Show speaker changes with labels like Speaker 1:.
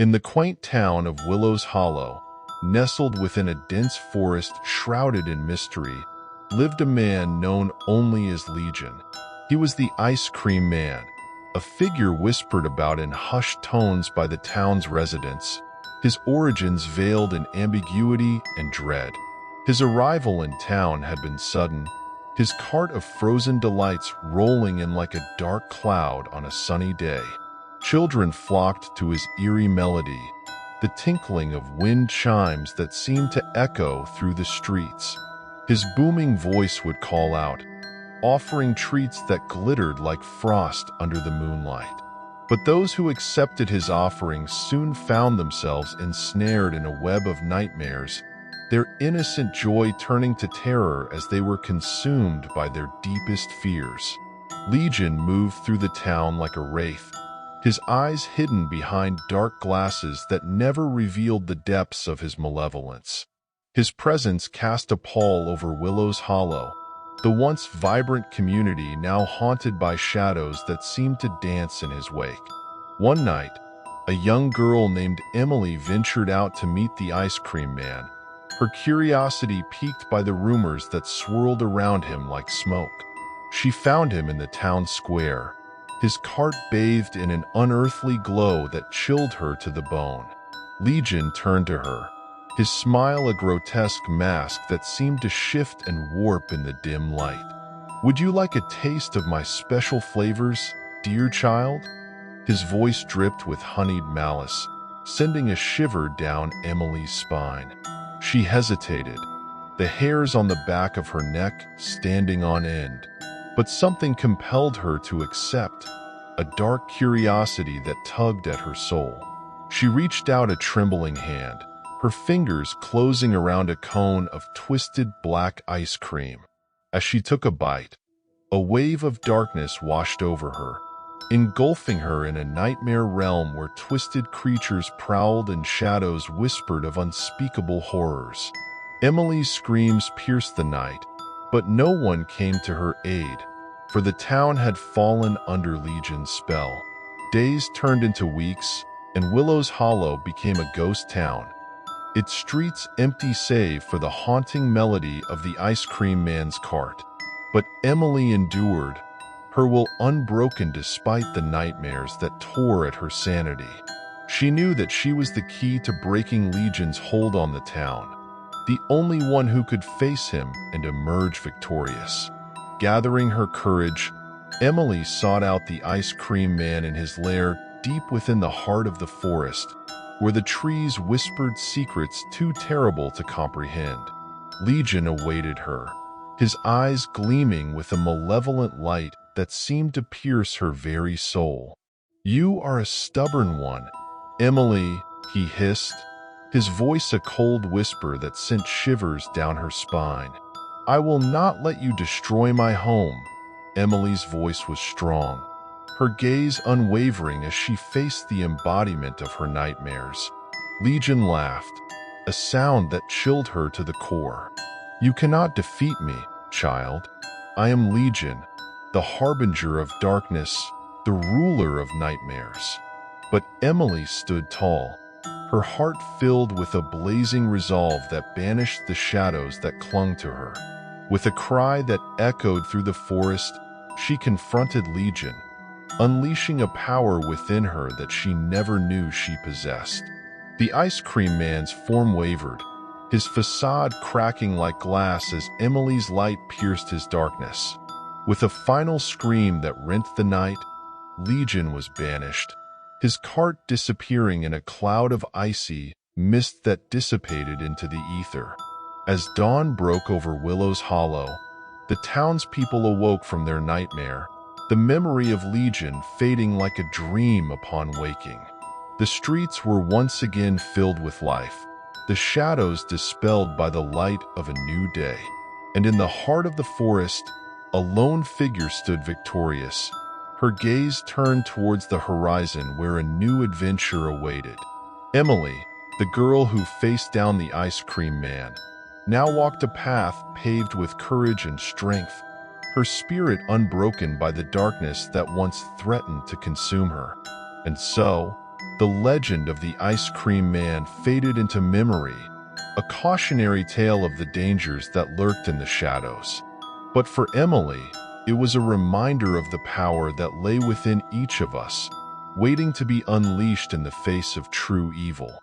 Speaker 1: In the quaint town of Willow's Hollow, nestled within a dense forest shrouded in mystery, lived a man known only as Legion. He was the Ice Cream Man, a figure whispered about in hushed tones by the town's residents, his origins veiled in ambiguity and dread. His arrival in town had been sudden, his cart of frozen delights rolling in like a dark cloud on a sunny day. Children flocked to his eerie melody, the tinkling of wind chimes that seemed to echo through the streets. His booming voice would call out, offering treats that glittered like frost under the moonlight. But those who accepted his offerings soon found themselves ensnared in a web of nightmares, their innocent joy turning to terror as they were consumed by their deepest fears. Legion moved through the town like a wraith, his eyes hidden behind dark glasses that never revealed the depths of his malevolence. His presence cast a pall over Willow's Hollow, the once vibrant community now haunted by shadows that seemed to dance in his wake. One night, a young girl named Emily ventured out to meet the Ice Cream Man, her curiosity piqued by the rumors that swirled around him like smoke. She found him in the town square, his cart bathed in an unearthly glow that chilled her to the bone. Legion turned to her, his smile a grotesque mask that seemed to shift and warp in the dim light. "Would you like a taste of my special flavors, dear child?" His voice dripped with honeyed malice, sending a shiver down Emily's spine. She hesitated, the hairs on the back of her neck standing on end. But something compelled her to accept, a dark curiosity that tugged at her soul. She reached out a trembling hand, her fingers closing around a cone of twisted black ice cream. As she took a bite, a wave of darkness washed over her, engulfing her in a nightmare realm where twisted creatures prowled and shadows whispered of unspeakable horrors. Emily's screams pierced the night, but no one came to her aid, for the town had fallen under Legion's spell. Days turned into weeks, and Willow's Hollow became a ghost town, its streets empty save for the haunting melody of the Ice Cream Man's cart. But Emily endured, her will unbroken despite the nightmares that tore at her sanity. She knew that she was the key to breaking Legion's hold on the town, the only one who could face him and emerge victorious. Gathering her courage, Emily sought out the Ice Cream Man in his lair deep within the heart of the forest, where the trees whispered secrets too terrible to comprehend. Legion awaited her, his eyes gleaming with a malevolent light that seemed to pierce her very soul. "You are a stubborn one, Emily," he hissed, his voice a cold whisper that sent shivers down her spine. "I will not let you destroy my home." Emily's voice was strong, her gaze unwavering as she faced the embodiment of her nightmares. Legion laughed, a sound that chilled her to the core. "You cannot defeat me, child. I am Legion, the harbinger of darkness, the ruler of nightmares." But Emily stood tall, her heart filled with a blazing resolve that banished the shadows that clung to her. With a cry that echoed through the forest, she confronted Legion, unleashing a power within her that she never knew she possessed. The Ice Cream Man's form wavered, his facade cracking like glass as Emily's light pierced his darkness. With a final scream that rent the night, Legion was banished, his cart disappearing in a cloud of icy mist that dissipated into the ether. As dawn broke over Willow's Hollow, the townspeople awoke from their nightmare, the memory of Legion fading like a dream upon waking. The streets were once again filled with life, the shadows dispelled by the light of a new day. And in the heart of the forest, a lone figure stood victorious, her gaze turned towards the horizon where a new adventure awaited. Emily, the girl who faced down the Ice Cream Man, now walked a path paved with courage and strength, her spirit unbroken by the darkness that once threatened to consume her. And so, The legend of the ice cream man faded into memory, a cautionary tale of the dangers that lurked in the shadows. But for Emily, it was a reminder of the power that lay within each of us, waiting to be unleashed in the face of true evil.